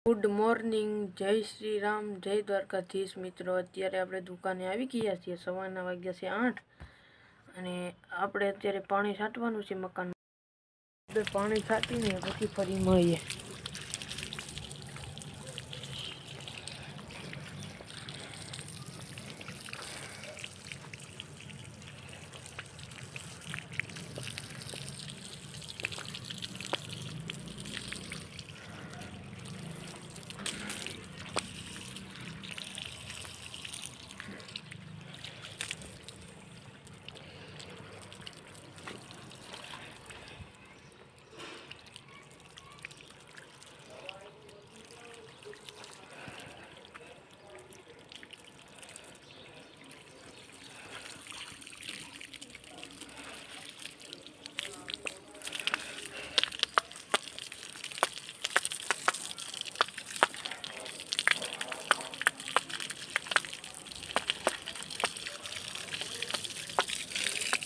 Good morning, જય શ્રી રામ, જય દ્વારકાધીશ મિત્રો। અત્યારે આપણે દુકાને આવી ગયા છીએ। સવારના વાગ્યા છે 8 અને આપણે અત્યારે પાણી છાંટવાનું છે મકાનમાં। પાણી છાંટીને પછી ફરી મળીએ।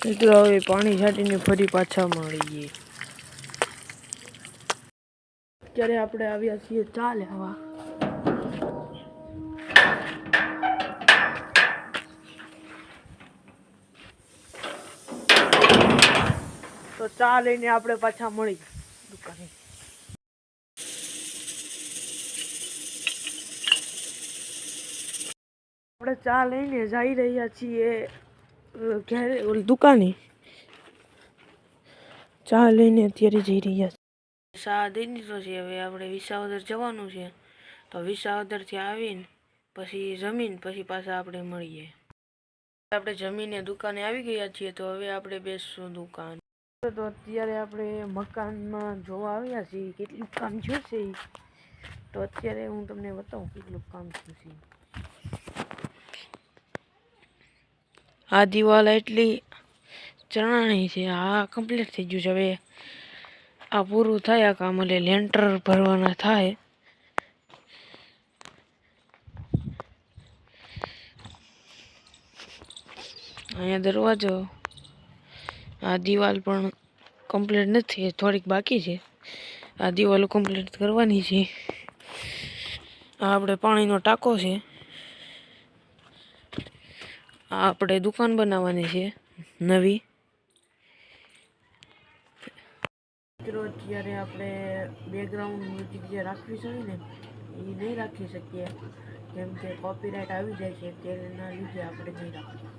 મિત્રો હવે પાણી છાંટીને ફરી પાછા મળીએ। અત્યારે આપણે આવ્યા છીએ ચા લેવા। તો ચા લઈને આપણે પાછા મળી દુકાને। આપણે ચા લઈને જઈ રહ્યા છીએ દુકાને। ચા લઈને અત્યારે જઈ રહ્યા છીએ। ચા દઈ દીધો છે। હવે આપણે વિસાવદર જવાનું છે, તો વિસાવદરથી આવીને પછી જમીન પછી પાછા આપણે મળીએ। આપણે જમીને દુકાને આવી ગયા છીએ, તો હવે આપણે બેસશું દુકાન। તો અત્યારે આપણે મકાનમાં જોવા આવ્યા છીએ કેટલું કામ થયું છે। તો અત્યારે હું તમને બતાવું કેટલું કામ થયું છે। આ દિવાલ એટલી ચણાણી છે, આ કમ્પ્લીટ થઈ ગયું છે। હવે આ પૂરું થાય આ કામ એટલે લેન્ટર ભરવાના થાય। અહીંયા દરવાજો, આ દિવાલ પણ કમ્પ્લીટ નથી, થોડીક બાકી છે। આ દિવાલો કમ્પ્લીટ કરવાની છે। આ આપણે પાણીનો ટાંકો છે। આ આપણે દુકાન બનાવવાની છે નવી। મિત્રો અત્યારે આપણે બેકગ્રાઉન્ડ મ્યુઝિક જે રાખવી છે ને એ નહીં રાખી શકીએ, કેમ કે કોપીરાઇટ આવી જાય છે, તેના લીધે આપણે નહીં રાખીએ।